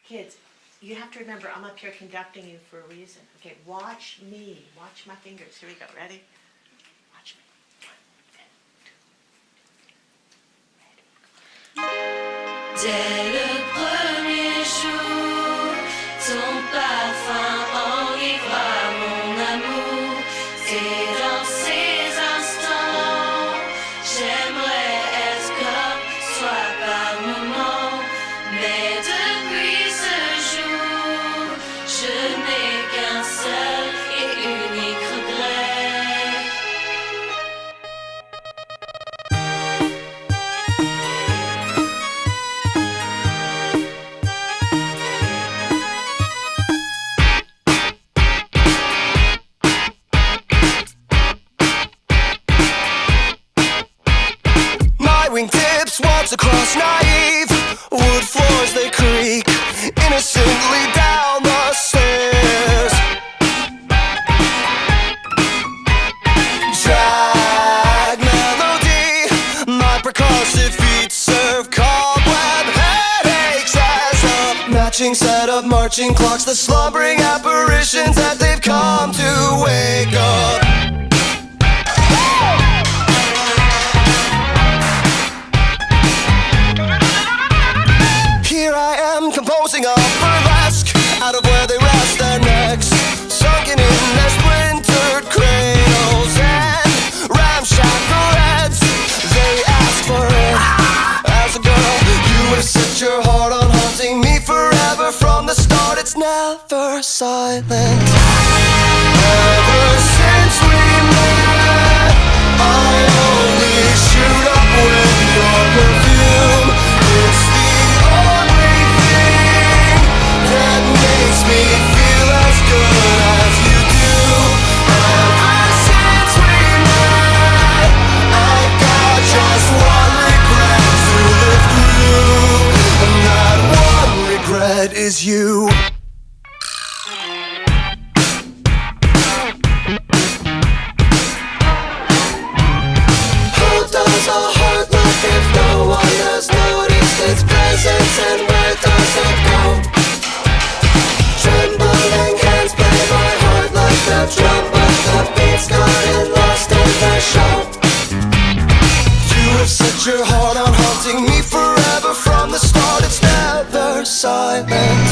Kids, you have to remember, I'm up here conducting you for a reason. Okay, watch me. Watch my fingers. Here we go. Ready? Watch me. 1, 2, 3. Dès le premier jour, ton parfum enivra mon amour. Et dans ces instants, j'aimerais être comme toi par moments. Mais depuis ce jour, je n'ai qu'un seul et unique regret. My wingtips waltz across naive wood floors, they creak innocently down the stairs. Drag melody, my percussive feet serve cobweb headaches as a matching set of marching clocks, the slumbering apparitions that they've come to wake up. Here I am composing a burlesque out of where they rest their necks, sunken in their splintered cradles and ramshackle heads. They ask for it. As a girl, you would have set your heart on haunting me forever. From the start, it's never silent. Ever since we met, I only shoot up with your perfume. It's the only thing that makes me feel as good as you do. Ever since we met, I've got just one regret to live through, and that one regret is you. How does a heart look if no one has noticed its presence, and where does it go? Trembling hands play my heart like the drum, but the beats gotten lost in the show. You have set your heart on haunting me forever. From the start, it's never silent.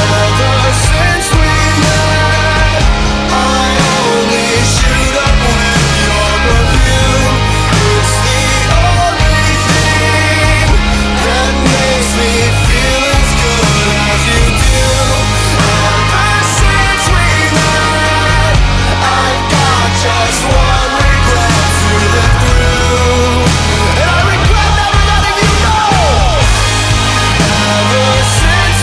Ever since we met, I only shoot up with your perfume. It's the only thing that makes me feel as good as you do. Ever since we met, I've got just one regret to live through, and I regret never letting you know. Ever since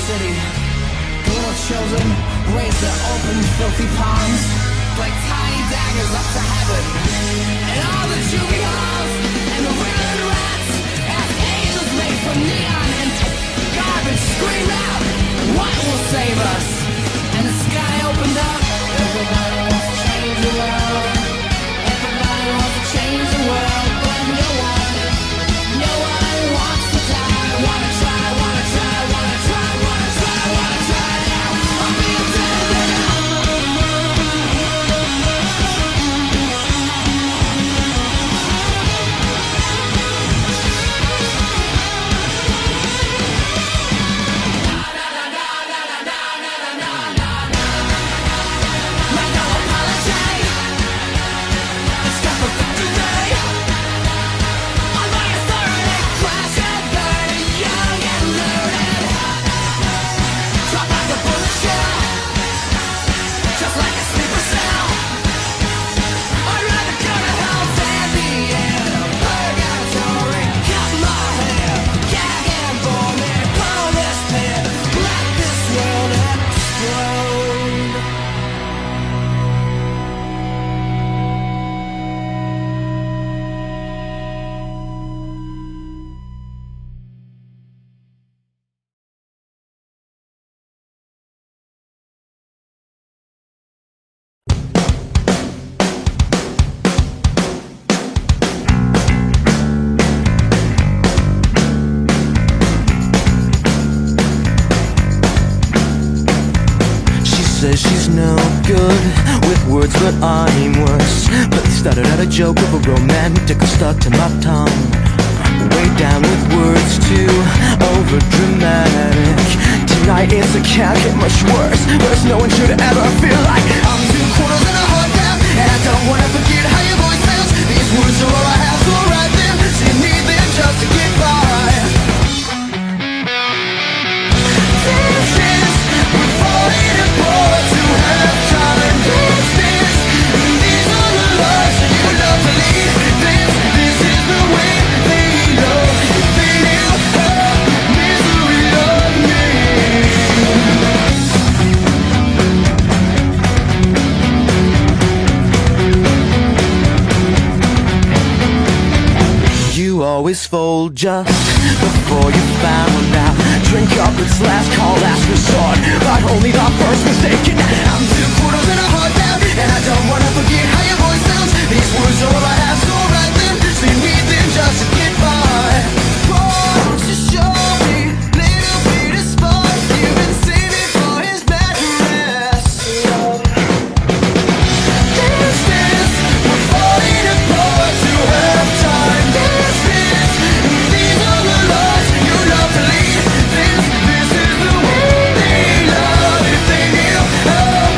city. The little children raise their open, filthy palms like tiny daggers up to heaven. And all the juvie halls and the wriggling rats as angels made from neon and garbage scream out, what will save us? And the sky opened up. Everybody wants to change the world. Everybody wants to change the world, but no one wants to die. Wanna try, wanna try, wanna try, wanna try, wanna try now. I'm being dead now. Says she's no good with words, but I'm worse. But it started out a joke of a romantic stuck to my tongue. Way down with words too over dramatic. Tonight it's a can't get much worse. Worse, no one should ever feel like I'm 2 quarters and a heart down. And I don't wanna forget how your voice sounds. These words are all I have to write them. So you need them just to get by. This is we're falling apart to have time. These are the lives you love to lead. This is the way they know. They knew how misery of me. You always fold just before you found out. Drink up, it's last call, last resort, but only the first mistake. I'm 2 quarters and a heart down, and I don't wanna forget how your voice sounds. These words are all I have, so write them. So you need them just to get by. Won't you show me little bit of spark you've been saving for his mattress? This we're falling apart to have time. These are the lives you love to lead. This is the way they love. If they knew how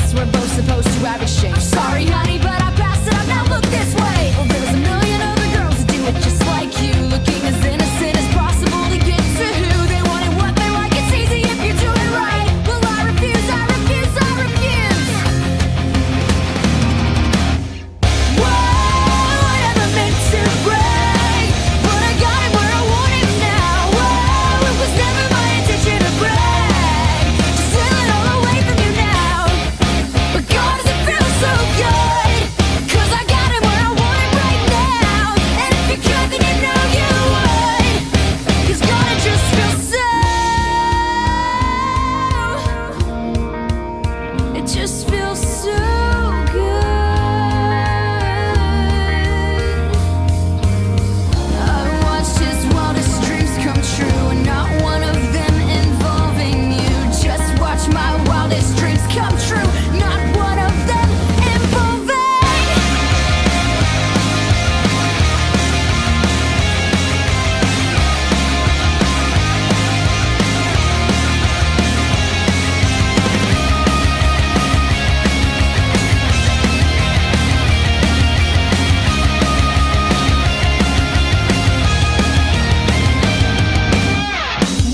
guess we're both supposed to have exchange. Sorry, honey, but I passed it up. Now look this way. Well, there's a million other girls that do it just like you, looking as innocent as possible to get to who they want and what they like. It's easy if you do it right. Well, I refuse, I refuse, I refuse. Whoa, I never meant to break, but I got it where I want it now. Whoa, it was never my intention to brag, to steal it all away from you now. But God, does it feel so good? 'Cause I got it where I want it right now. And if you could, then you know you would. 'Cause God, it just feels so. It just feels so good. I watched his wildest dreams come true, and not one of them involving you. Just watch my wildest dreams come true, not one of them involving.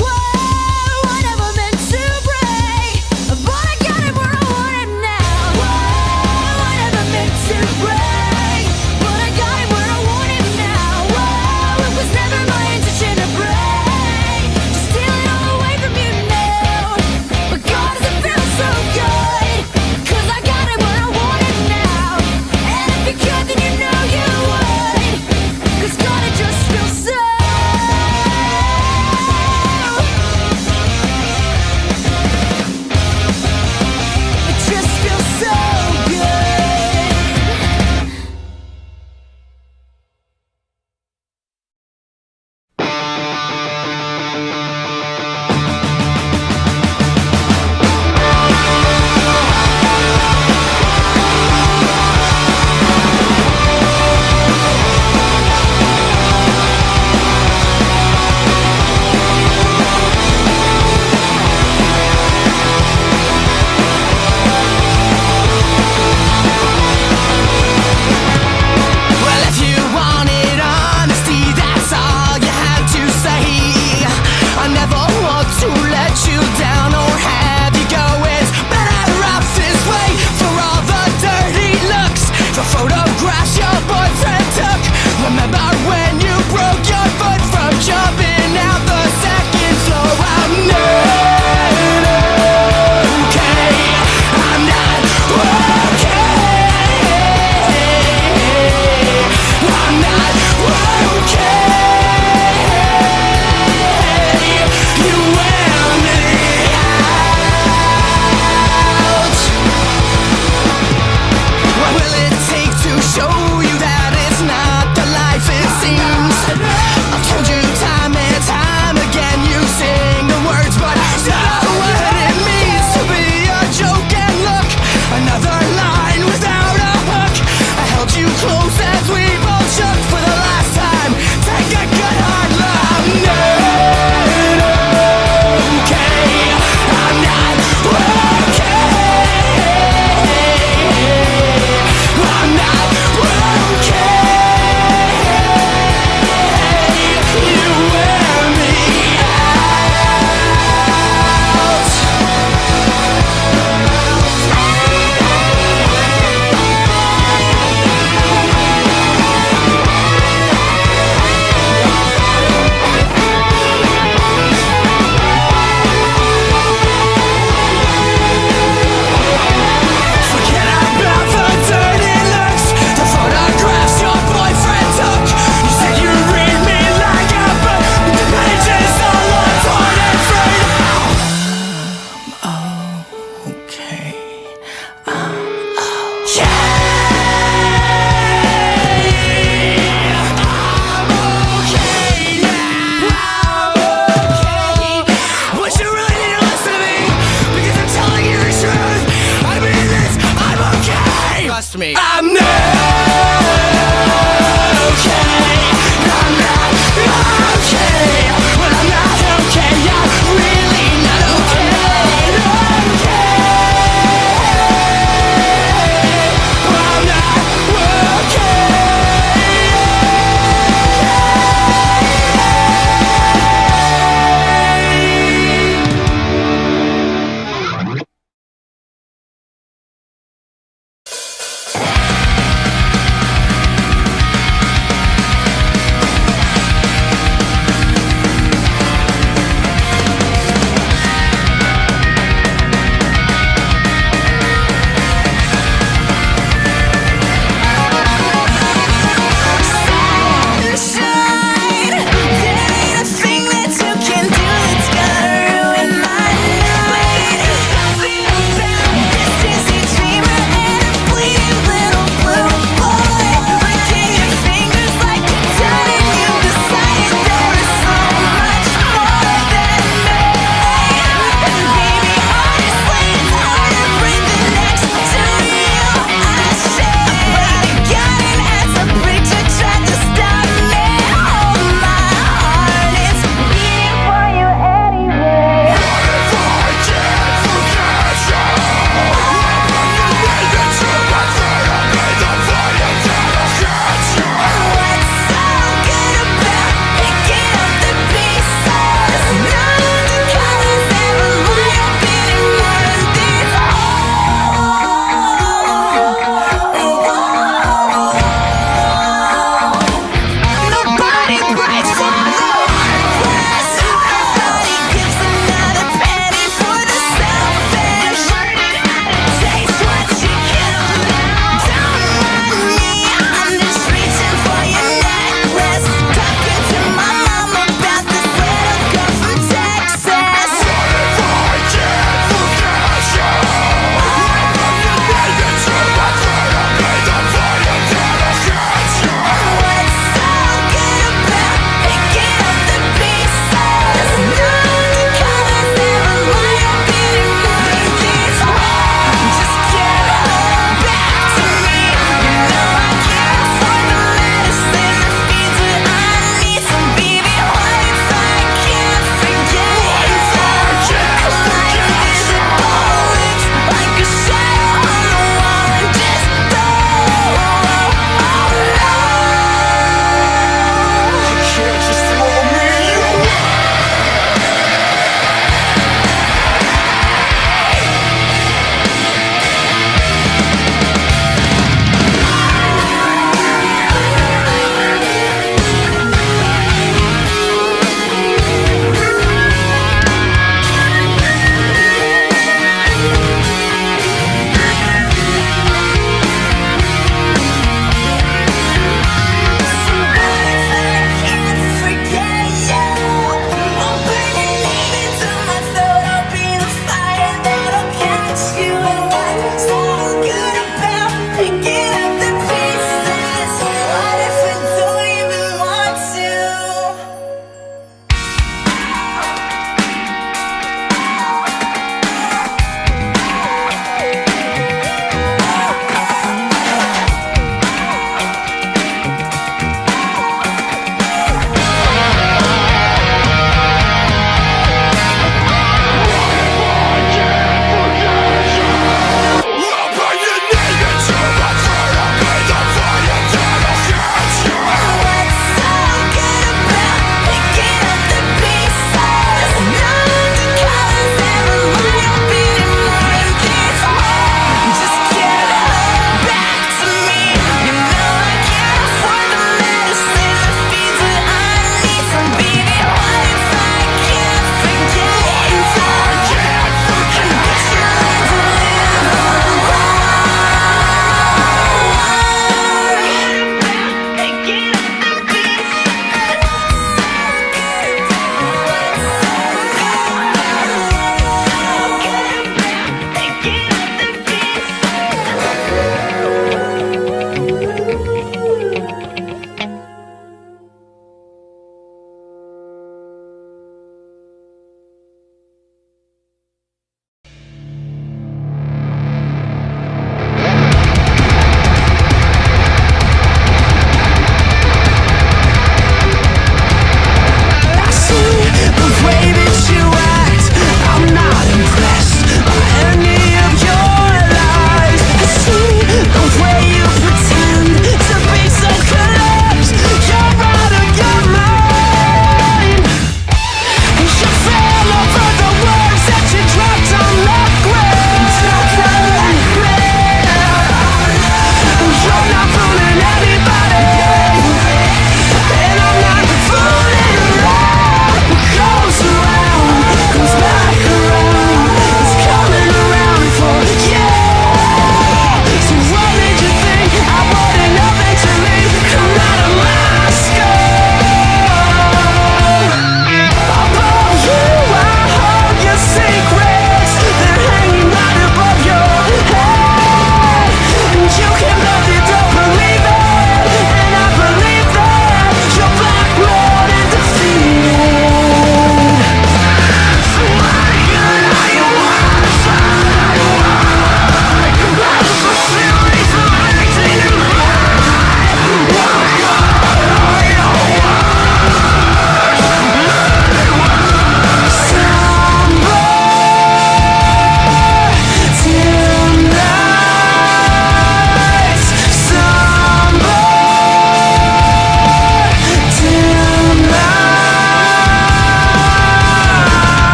Whoa, I never meant to break, but I got it where I want it now. Whoa, I never meant to break, but I got it where I want it now. Whoa, it was never my intention to break, to steal it all away from you now. But God, does it feel so good? 'Cause I got it where I want it now. And if you could, then you know you would. 'Cause God, it just feels so. It just feels so good. Well, if you wanted honesty, that's all you had to say. I never want to let you down or have you go. It's better off this way for all the dirty looks, the photographs your boyfriend took. Remember when you broke your foot from jumping out the second floor? I'm not okay. I'm not okay. I'm not okay. You wear me out. What will it take to show you that it's not the life it seems? I've told you time and time again, you sing the words, but don't know what it means to be a joke. And look, another line without a hook. I held you close as we both shook for the last time. Take a good hard look. I'm not okay. I'm not okay. I'm not okay. You wear me out. Forget about the dirty looks, the photographs your boyfriend took. You said you read me like a book, but the pages all are torn and frayed. Okay. I'm okay. But you really need to listen to me, because I'm telling you the truth. I mean this, I'm okay. Trust me. I'm not okay. I'm not okay. Well, I'm not okay. I'm really not okay. Not okay.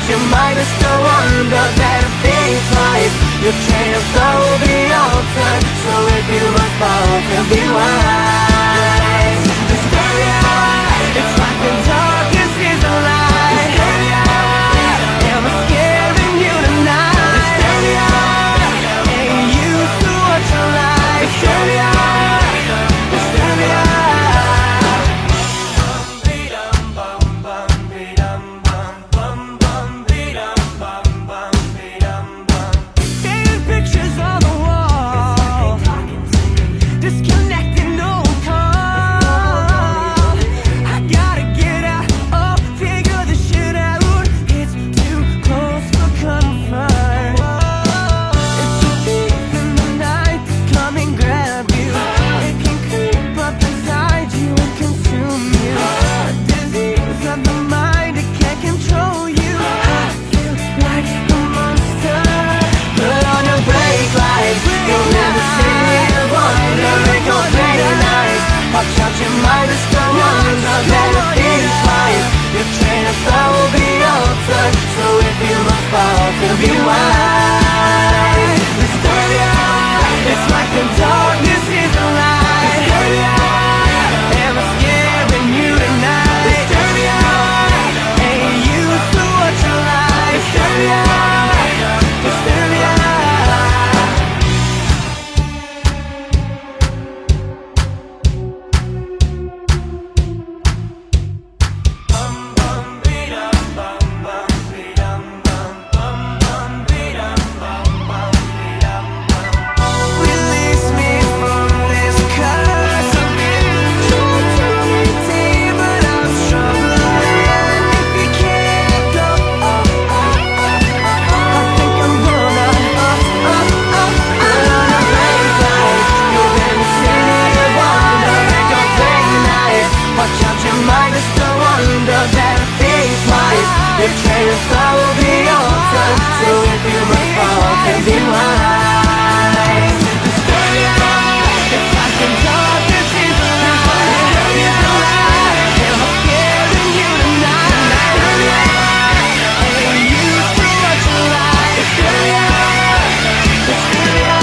out your mind is to wonder that things life. Your train of thought will be altered. So if you must fall to be wise, Disturbia, it's like the darkness is a lie. Disturbia, am I scaring you tonight? Disturbia, ain't used to what you like. Disturbia, Disturbia. Painted pictures on the wall, disconnecting, no call. I gotta get out, oh, figure this shit out. It's too close for comfort. It's a thief in the night, come and grab you. It can creep up inside you and consume you. A disease of the mind, it can't control you. I feel like a monster. Put on your brake lights, you'll never see the wonder. It goes very nice. Watch out your mind is the wonder that it is life. Your train of thought will be altered. So if you must fall to be wise, Disturbia, it's like the darkness is a lie. Disturbia, am I scaring you tonight? Disturbia, ain't used to what you like. Disturbia, Disturbia. Release me from this curse. I've been trying to maintain, but I'm struggling. If you can't go, I think I'm gonna you'll never see the wonder. It goes very nice. Watch out your mind is the wonder that things life. Your train of thought will be altered. So if you must fall to be wise, Disturbia, it's like the darkness is a lie. Disturbia, am I scaring you tonight? Disturbia, ain't used to what you like. Disturbia, Disturbia.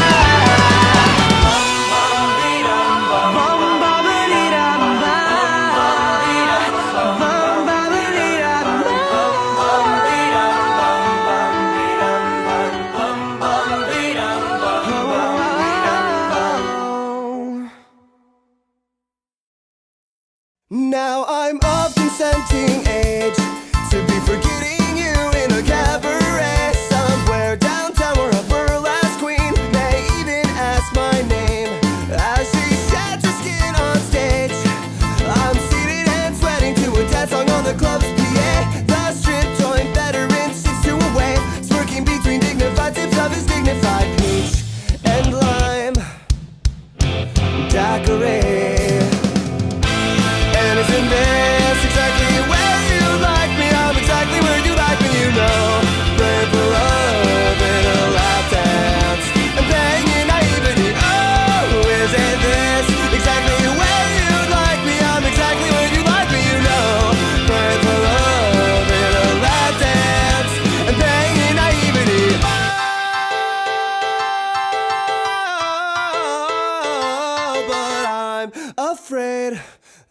Now I'm of consenting age to be forgetting you in a cabaret somewhere downtown where a burlesque queen may even ask my name as she sheds her skin on stage. I'm seated and sweating to a dance song on the club's PA. The strip joint veteran sits to a wave, smirking between dignified sips of his dignified peach and lime daiquiri. And isn't this exactly where you like me? I'm exactly where you like me, you know. Praying for love in a lap dance and banging naivety. Oh, isn't this exactly where you like me? I'm exactly where you like me, you know. Praying for love in a lap dance and banging naivety. Oh, but I'm afraid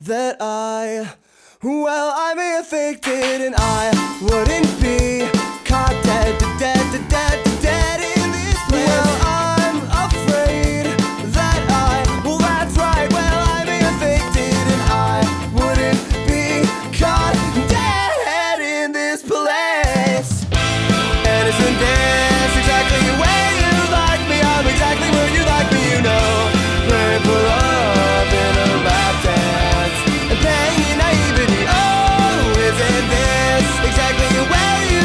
that I may have faked it and I wouldn't be caught dead in this place. Well, I'm afraid that that's right. Well, I may have faked it and I wouldn't be caught dead in this place. And isn't this exactly where you like me? I'm exactly where you like me, you know. Praying for love in a lap dance and banging naivety. Oh, isn't this exactly where you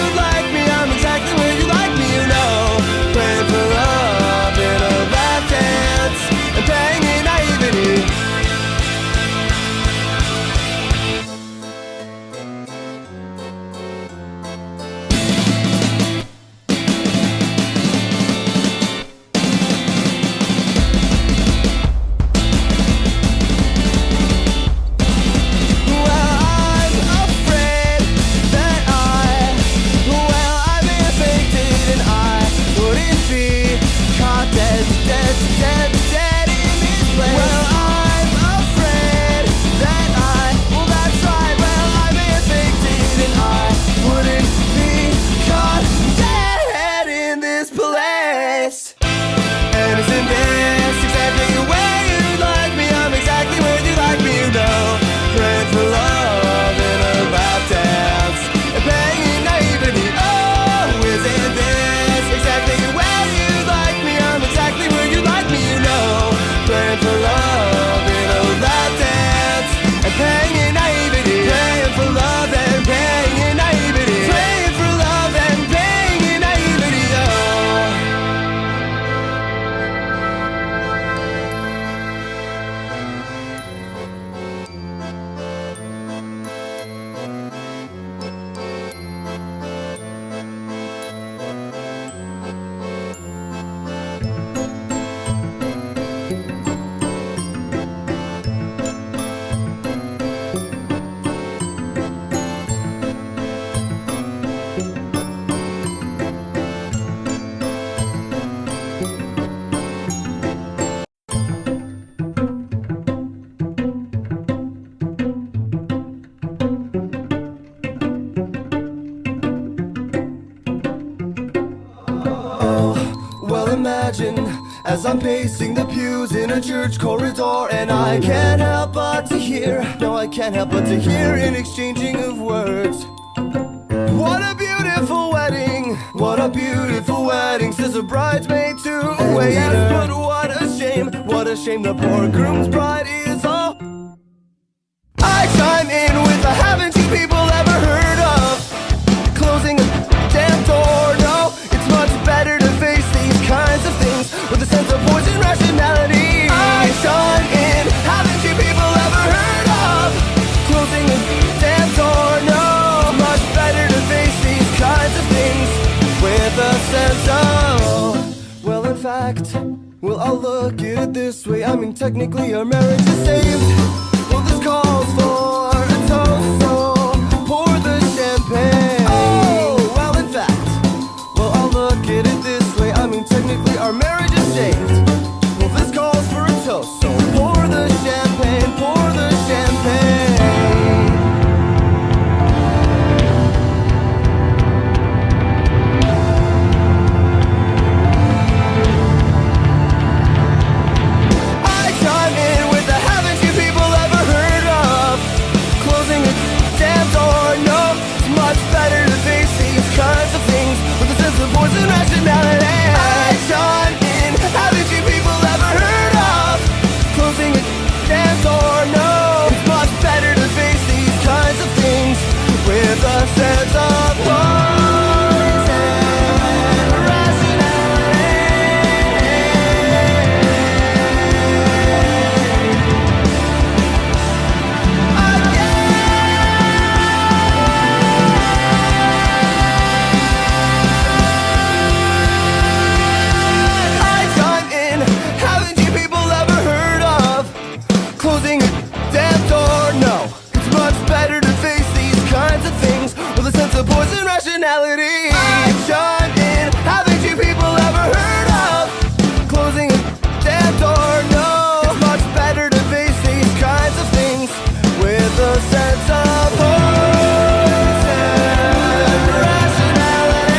imagine as I'm pacing the pews in a church corridor, and I can't help but to hear, no, I can't help but to hear an exchanging of words. What a beautiful wedding, what a beautiful wedding, says a bridesmaid to a waiter. Yes, but what a shame the poor groom's bride is all. I chime in with a haven't you people ever heard of closing a damn door? No, it's much better to face these kinds of things with a sense of poison rationality. I chime in, haven't you people ever heard of closing a damn door? No, it's much better to face these kinds of things with a sense of, well, in fact, well, I'll look at it this way. I mean, technically our marriage is saved. Well, this calls for a toast, so pour the champagne. Oh, well, in fact, well, I'll look at it this way. I mean, technically our marriage is saved. Well, this calls for a toast, so pour the champagne, pour the champagne. Poison rationality. I chime in. Haven't you people ever heard of closing a damn door? No, it's much better to face these kinds of things with a sense of poison rationality. Poison rationality. I chime in. Haven't you people ever heard of closing a damn door? No, it's much better to face these kinds of things with a sense of poison rationality.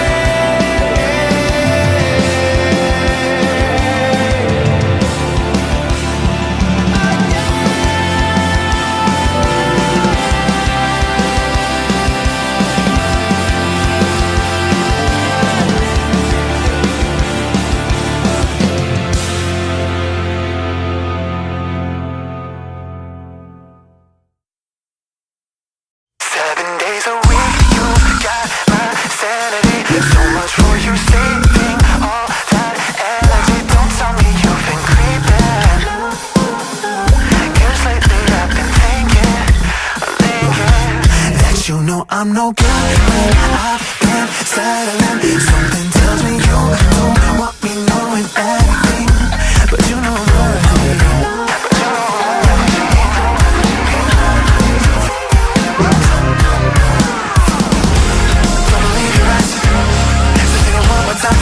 I'm no good when I've been settling. Something tells me you don't want me knowing everything, but you know more than me. Don't believe your eyes. So think it one more time.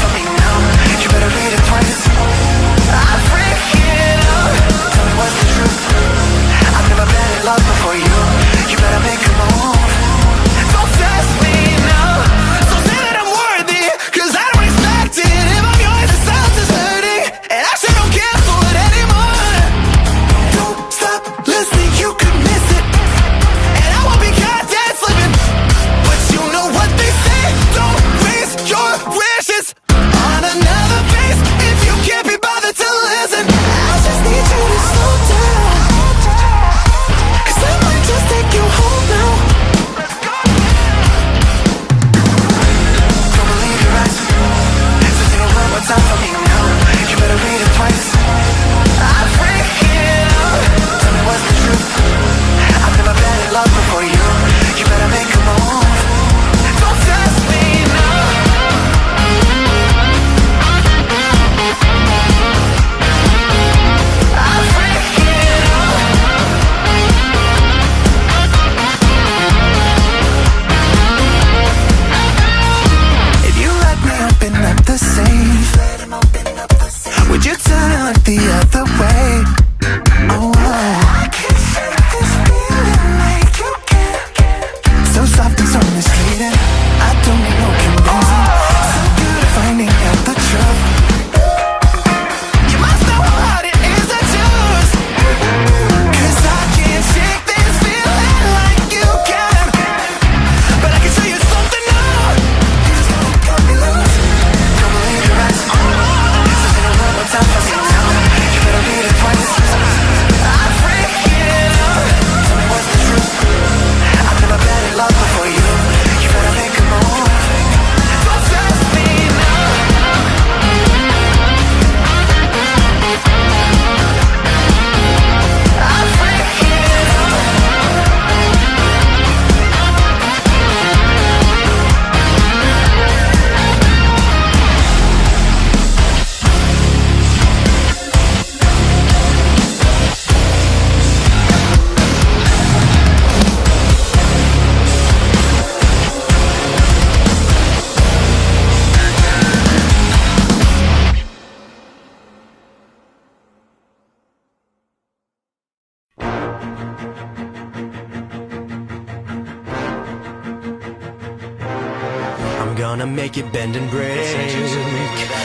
gonna make it bend and break.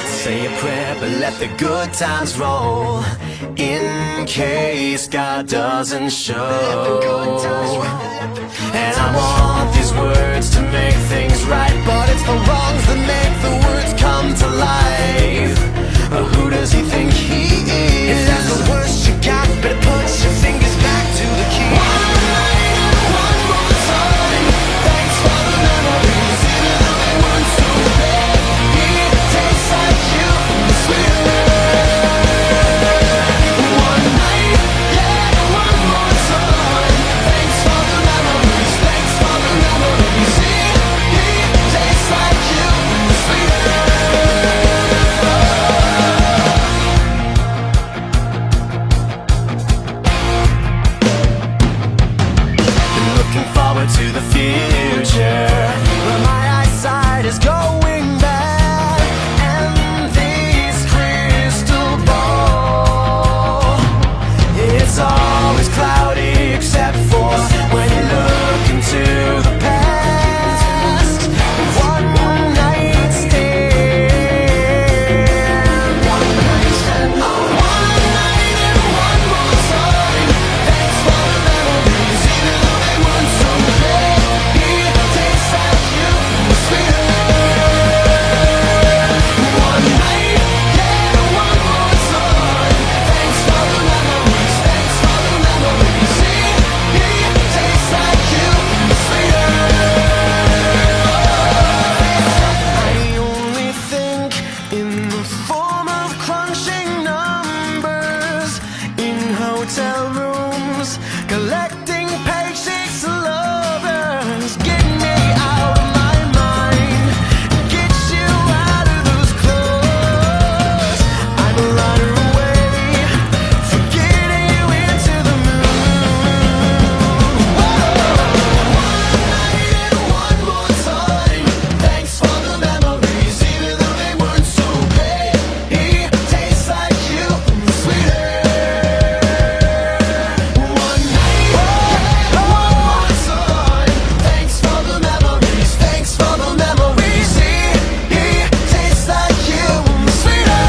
Say a prayer, but let the good times roll, in case God doesn't show. And I want these words to make things right, but it's the wrongs that make the words come to life. Who does he think he is? Is that the worst you got? Better put your fingers back to the key. One night and one more time. Thanks for the memories, even though they weren't so bad. It tastes like you, sweeter. One night, yeah, one more time. Thanks for the memories, thanks for the memories. It tastes like you, sweeter. Forward to the future, but my eyesight is going bad, and this crystal ball, it's always cloudy except for when you look into the past. One night stand, one night stand, one night and one more time. Thanks for the memories, even though they weren't so bad. It tastes like you, sweeter. One night, yeah, one more time. Thanks for the memories, thanks for the memories. It tastes like you, sweeter. I only think in the form of crunching numbers in hotel rooms, collecting paychecks, lovers. Get me out of my mind, get you out of those clothes. I'm a runner away, forgetting you into the moon. One night and one more time. Thanks for the memories, even though they weren't so great. It tastes like you, sweeter. One night, yeah, one more time. Thanks for the memories, thanks for the memories. It tastes like you, sweeter.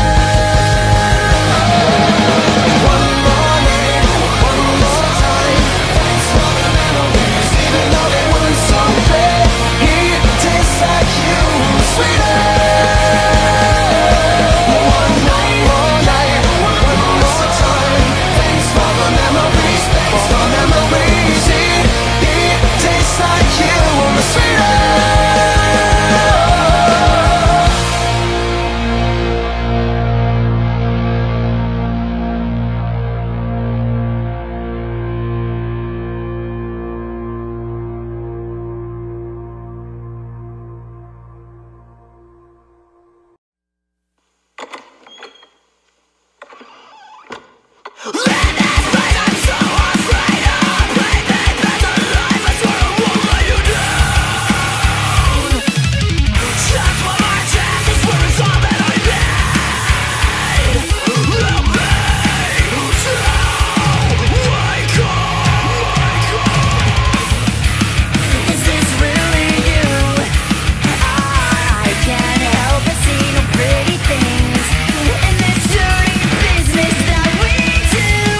One more night, one more time. Thanks for the memories, even though they weren't so great. It tastes like you, sweeter. One night, one more time. Thanks for the memories, thanks for the memories. It tastes like you, sweeter. Is this really you? I can't help but see no pretty things in this dirty business that we do.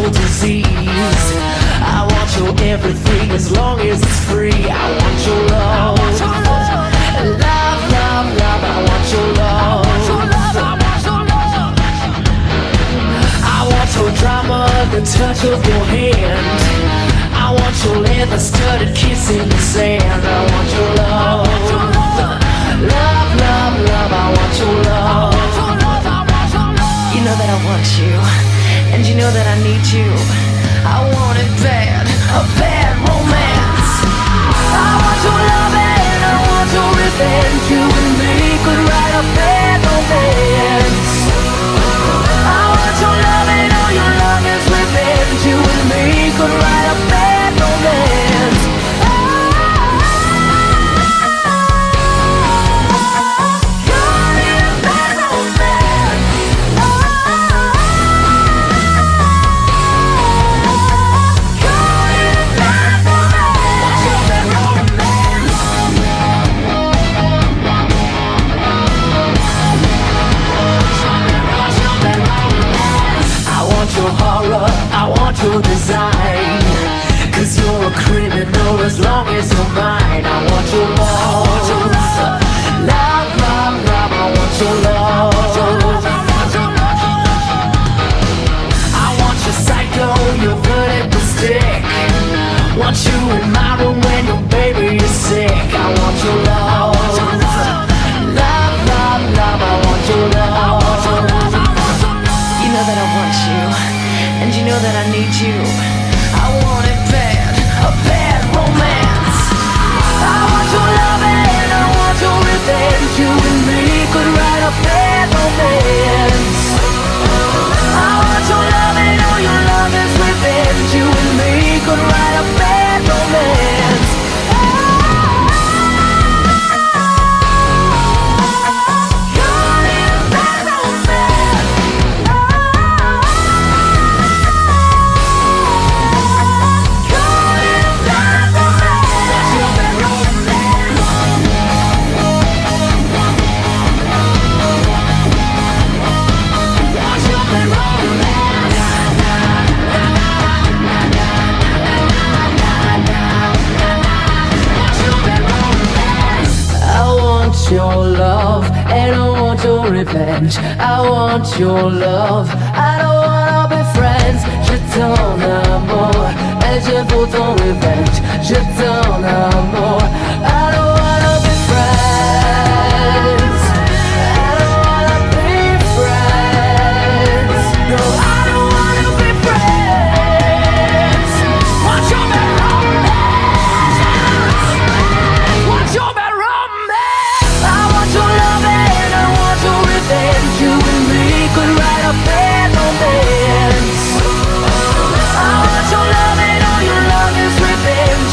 your disease. I want your everything as long as it's free. I want your love. Love, love, love, I want your love. I want your drama, the touch of your hand. I want your leather-studded kiss in the sand. I want your love. Love, love, love, I want your love. You know that I want you, and you know that I need you. I want it bad, a bad romance. I want your love and I want your revenge. You and me could write a bad romance. I want your love and all your love is revenge. You and me could write a bad romance. Your horror, I want your design. Cause you're a criminal as long as you're mine. I want your love. Love, love, love, I want your love. I want your psycho, your vertical stick. Want you in my room when your baby is sick. I want your love. Love, love, love, I want your love. You know that I want you, and you know that I need you. I want it bad, a bad romance. I want your love and I want your revenge. You and me could write a bad romance. I want your love and all your love is revenge. You and me could write a bad romance. Your love, and I want your revenge. I want your love, I don't wanna be friends. Je t'en amour, et je veux ton revenge. Je t'en amour, I don't wanna be friends. I don't wanna be friends. No, I don't wanna be friends. Want your bad romance. Want your bad romance. I want your love and I want your revenge. You and me could write a bad romance. I want your love and all your love is revenge.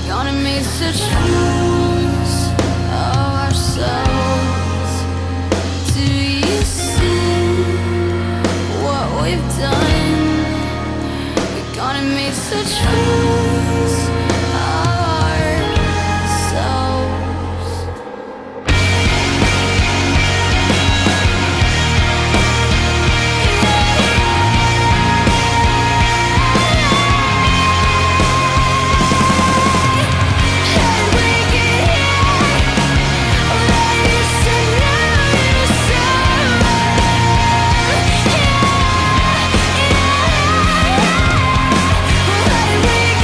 gonna make such fools of ourselves. Do you see what we've done? We're gonna make such fools of ourselves. Break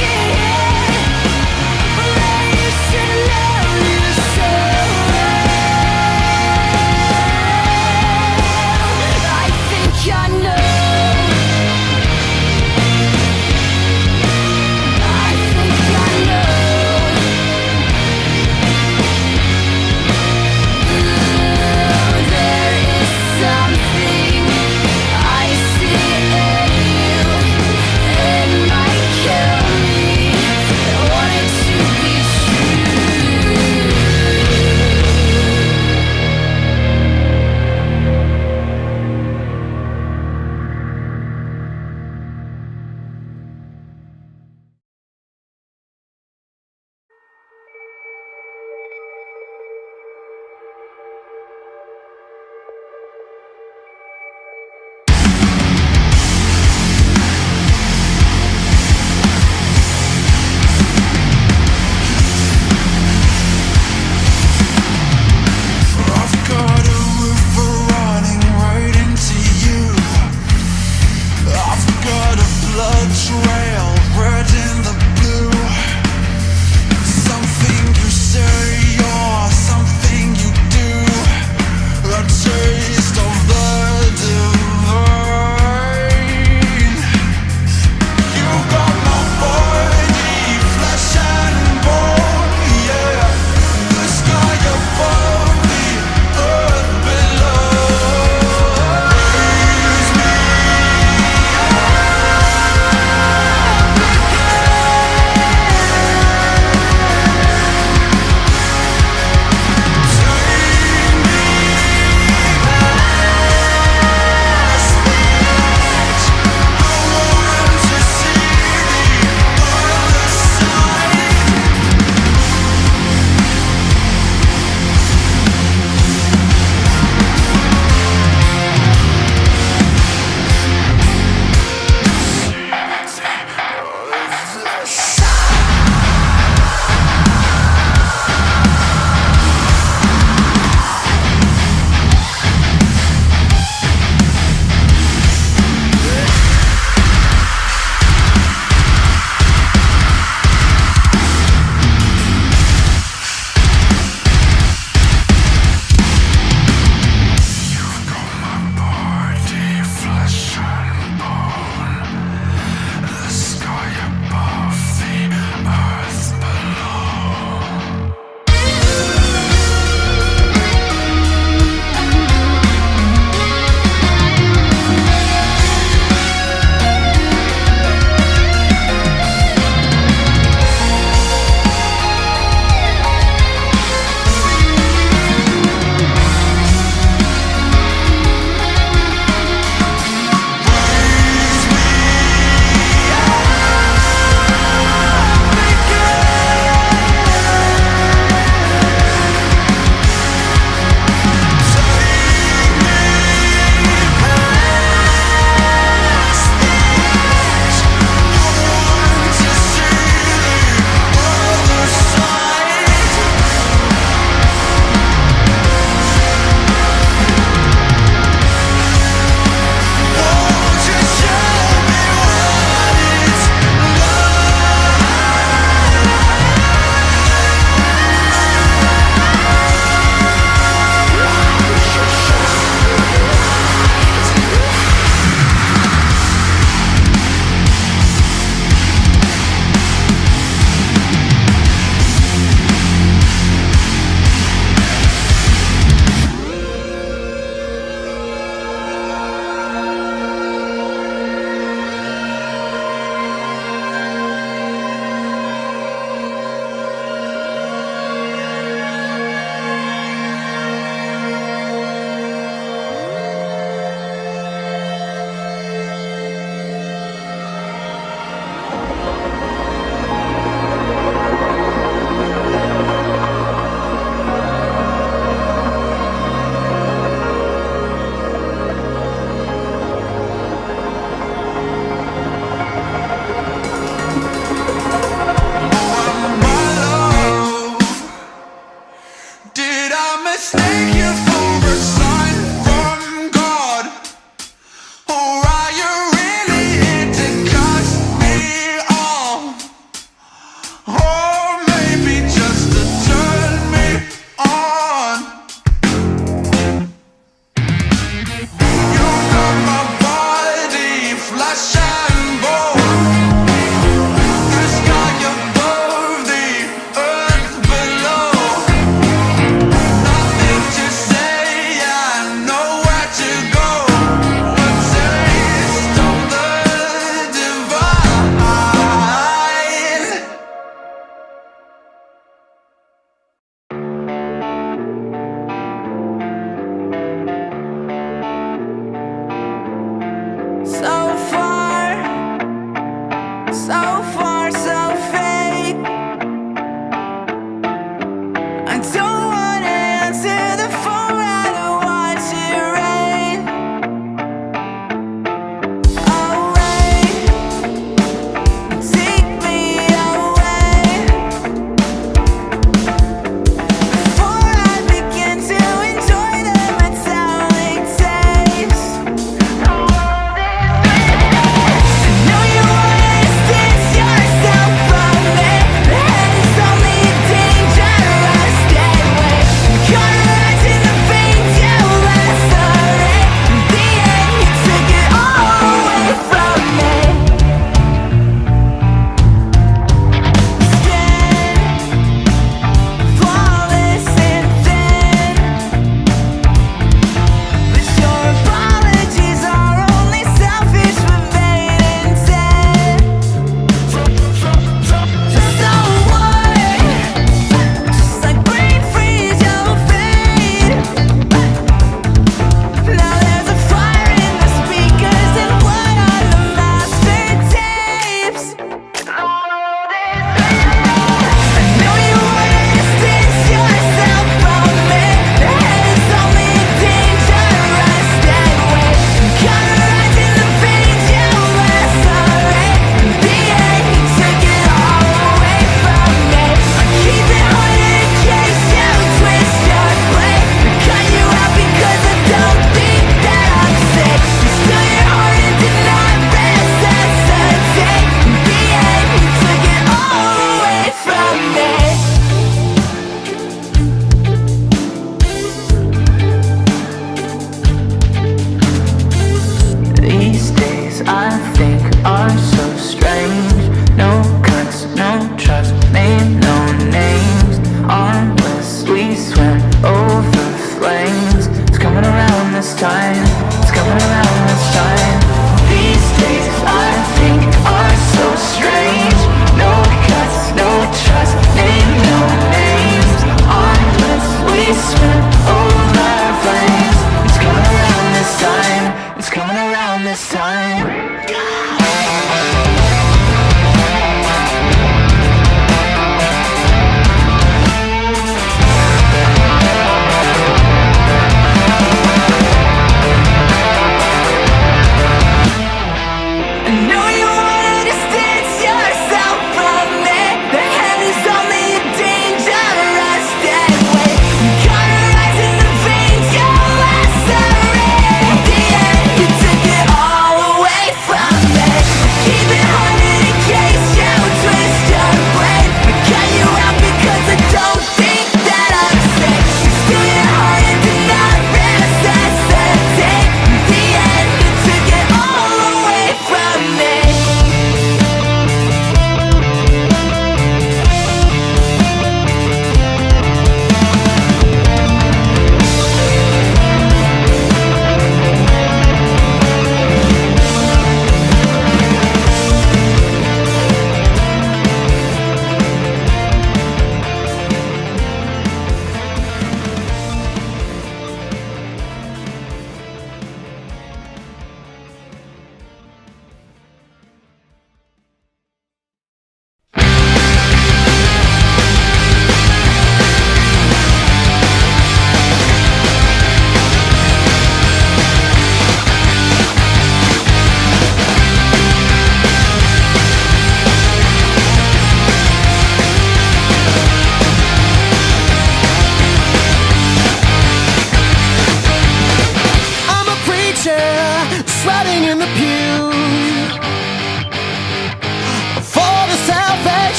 take you for a sign from God? Or are you really here to cut me off? Or maybe just to turn me on? You got my body, flesh and bone, the sky above, the earth below. Nothing to say, I know where to go. A taste of the divine. So far, so fake. I don't wanna answer the phone, rather watch it rain. Away, take me away. Before I begin to enjoy the metallic taste. Know you wanna distance yourself from me. The head is only dangerous, stay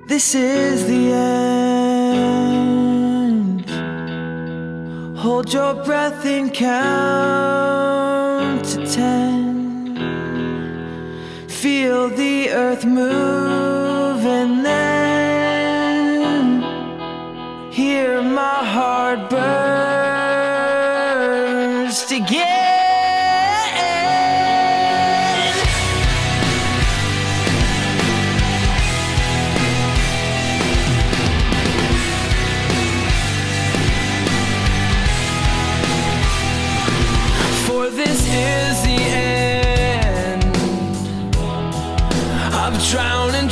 This is the end. Hold your breath and count to 10. Feel the earth move and then hear my heart burst again. For this is the end. I'm drowning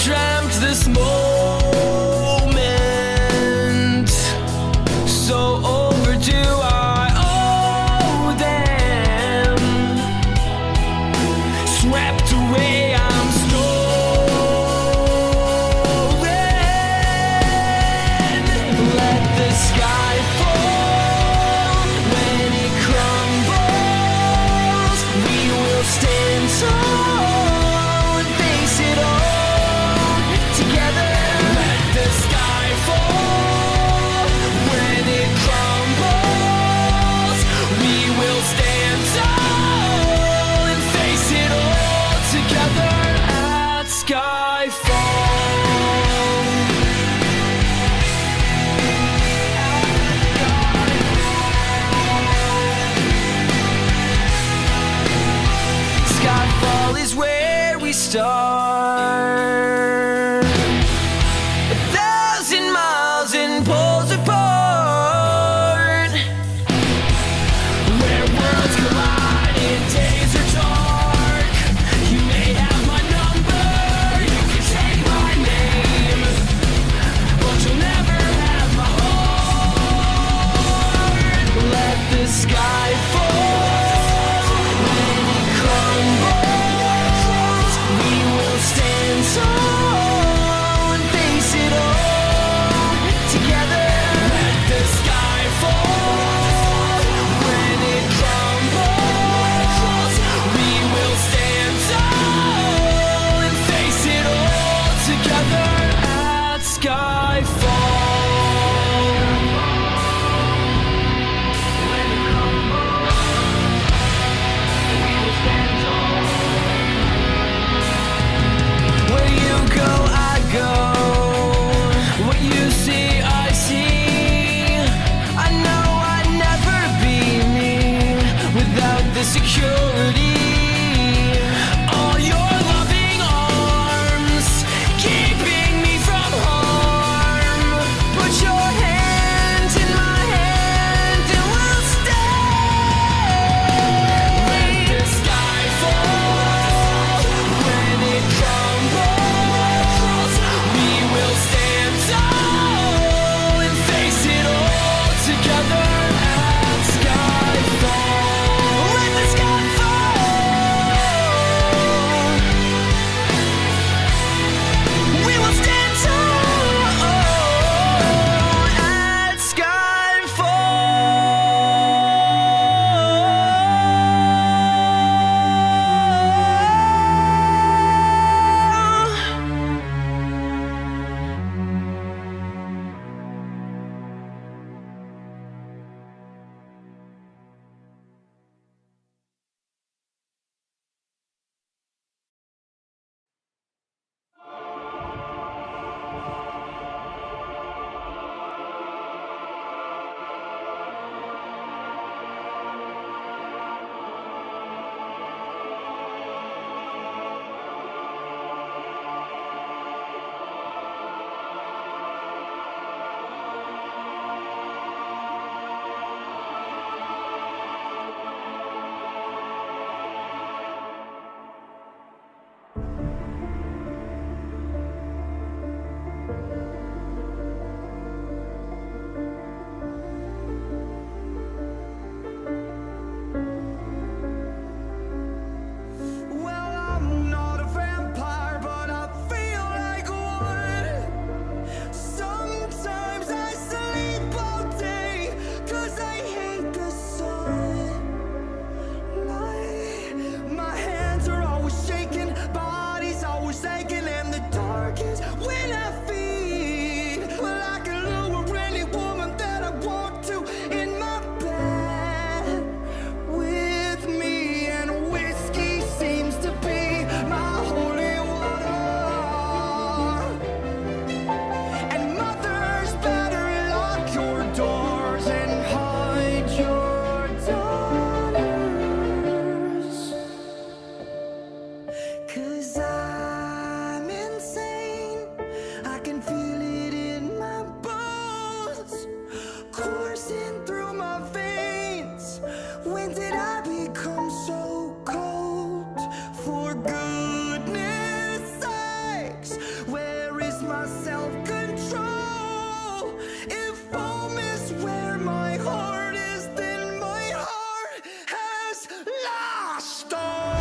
my self-control. If home is where my heart is, then my heart has lost all.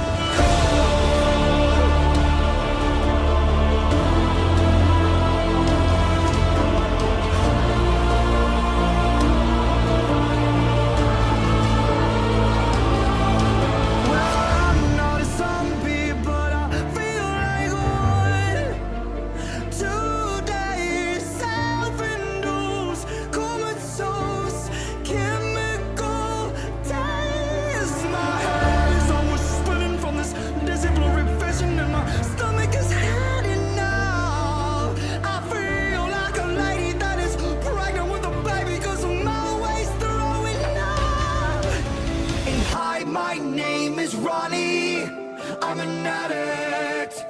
My name is Ronnie, I'm an addict.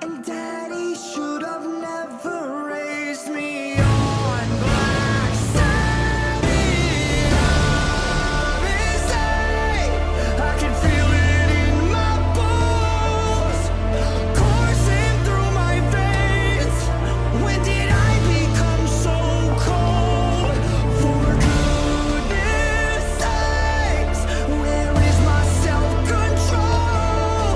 And Daddy should have never raised me on black Sabbath. I'm insane, I can feel it in my bones, coursing through my veins. When did I become so cold? For goodness sakes, where is my self-control?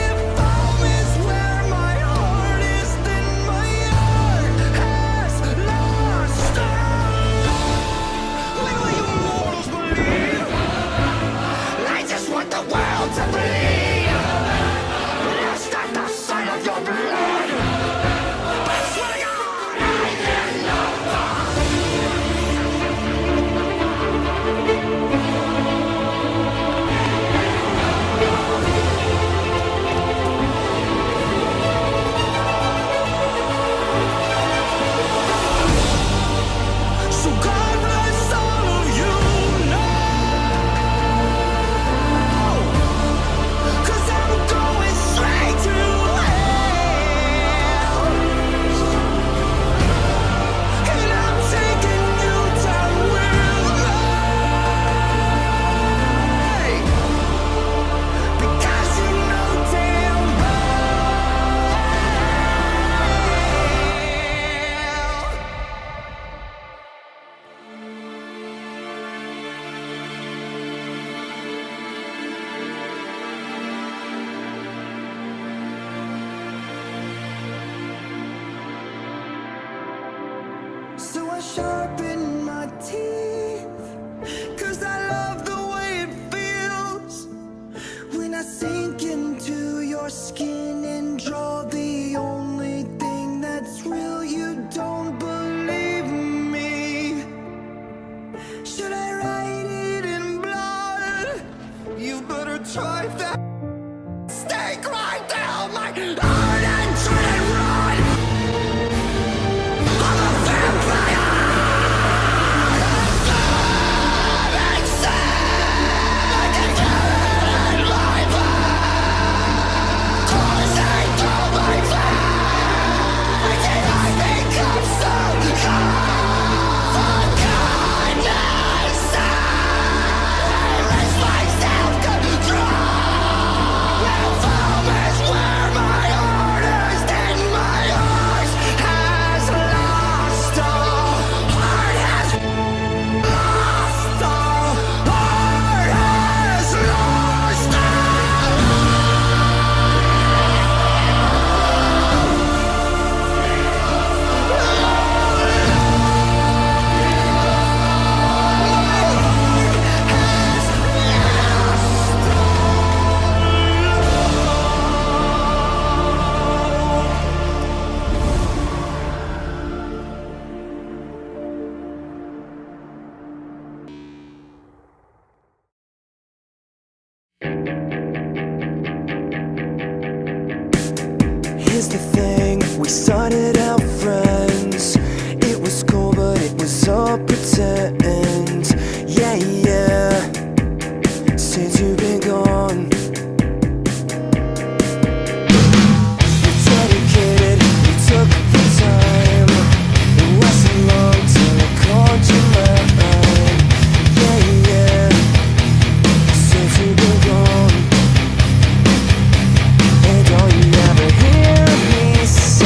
If home is where my heart is, then my heart has lost all. When will you mortals believe? I just want the world to believe. Lost at the sight of your blood. I swear to God, I am not So God bless all of you now, 'cause I'm going straight to hell. And I'm taking you down with me, because you know damn well. So I sharpen my teeth, 'cause I love the way it feels when I sink into your skin and draw the only thing that's real. You don't believe me. Should I write it in blood? You better try that. Stake right down my heart and try and run. I'm a vampire. I'm sad. I can feel it in my blood, coursing through my veins. Did I become so cold? For goodness sake, where is my self-control? If home is where my heart is, then my heart has lost all. Heart has lost all. Heart has lost Here's the thing, we started out friends. It was cool, but it was all pretend. Yeah, yeah. Since you've been gone, you dedicated, you took the time. It wasn't long till I called you mine. Yeah, yeah. Since you've been gone, and all you ever hear me say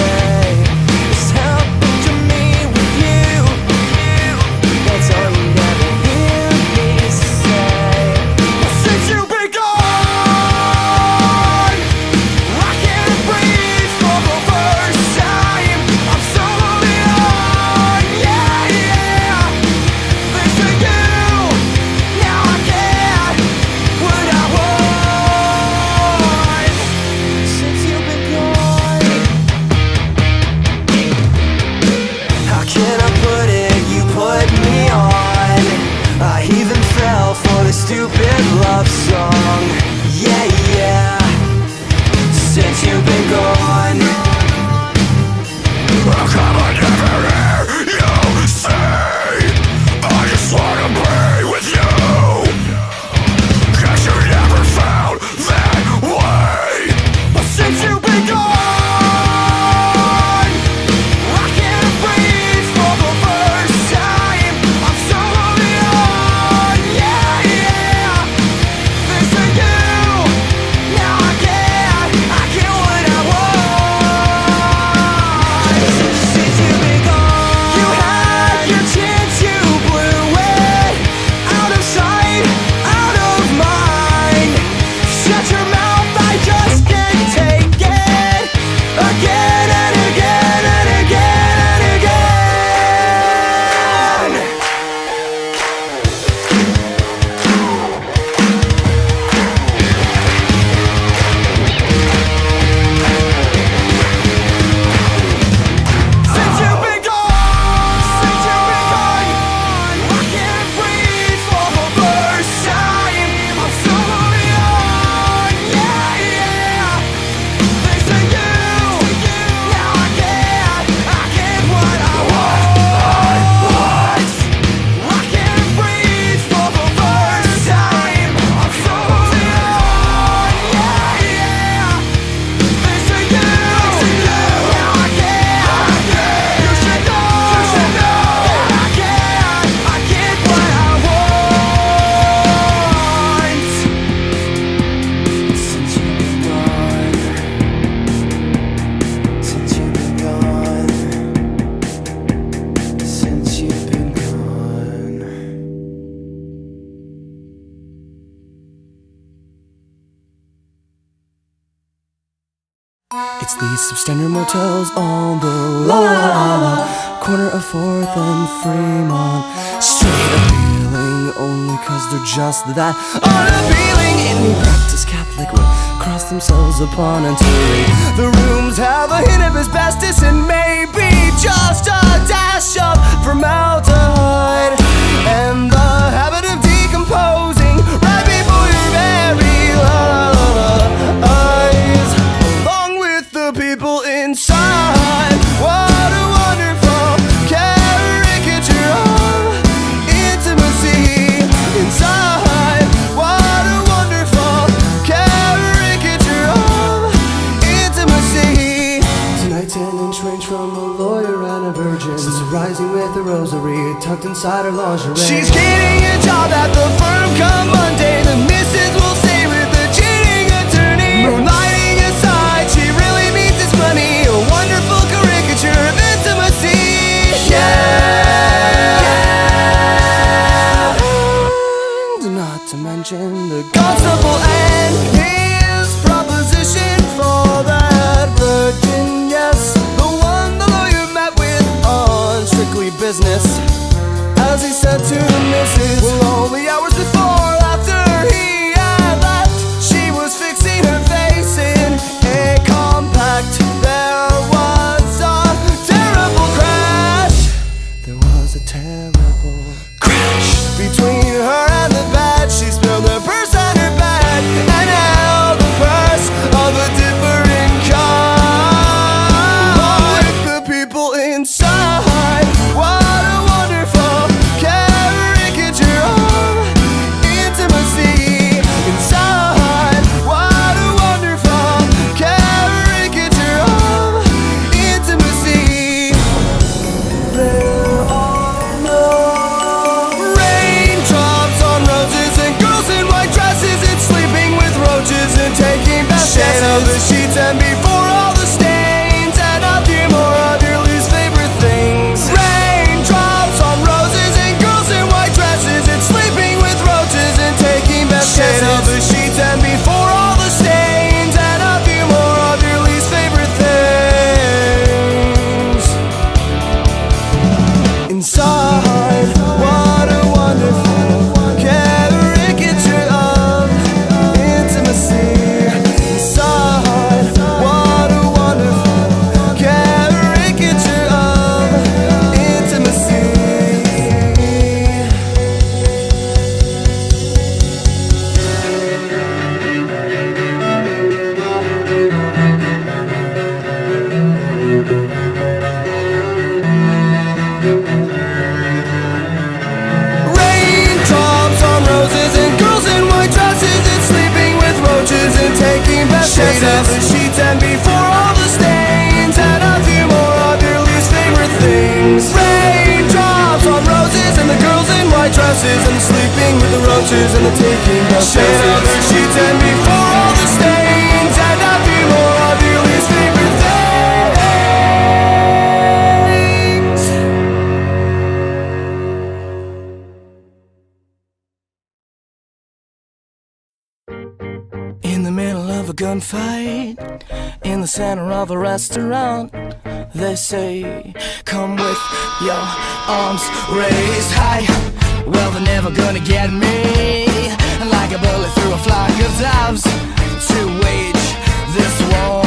substandard motels on the corner of 4th and Fremont. Straight appealing only cause they're just that unappealing. Any practice Catholic would cross themselves upon entering. The rooms have a hint of asbestos and maybe just a dash of formaldehyde, and the habit of decomposing right before your very eyes, along with the people inside. What a wonderful caricature of intimacy inside. What a wonderful caricature of intimacy. Tonight 10-inch range from a lawyer and a virgin, rising with a rosary tucked inside her lingerie. She's getting a job at the firm come Monday. The missus will stay with the cheating attorney. Moonlighting aside, she really needs this money. A wonderful caricature of intimacy. Yeah. And not to mention the constable and his proposition for that virgin. Yes, the one the lawyer met with on Strictly Business, as he said to the missus, well, only hours before, after he had left, she was fixing her face in a compact. There was a terrible crash. There was a terrible crash between her and the bed. She spilled her purse and her bag and held the purse of a different kind. Along with the people inside. What a wonderful caricature of intimacy inside. What a wonderful caricature of intimacy. There are no raindrops on roses and girls in white dresses and sleeping with roaches and taking baths of the sheets, and before all the stains and a few more of your least favorite things. Raindrops on roses and girls in white dresses and sleeping with roaches and taking baths of the sheets, and before all the stains and a few more of your least favorite things. Inside, what a wonderful caricature of intimacy. Inside, what a wonderful caricature of intimacy. Raindrops on roses and girls in white dresses and sleeping with roaches and taking baths of the sheets, and before all the stains and a few more of your least favorite things. Raindrops on roses and the girls in white dresses and the sleeping with the roaches and the taking baths of the sheets, and before all the stains and a few more of your least favorite things. In the middle of a gunfight, in the center of a restaurant, they say, come with your arms raised high. Well, they're never gonna get me, like a bullet through a flock of doves, to wage this war.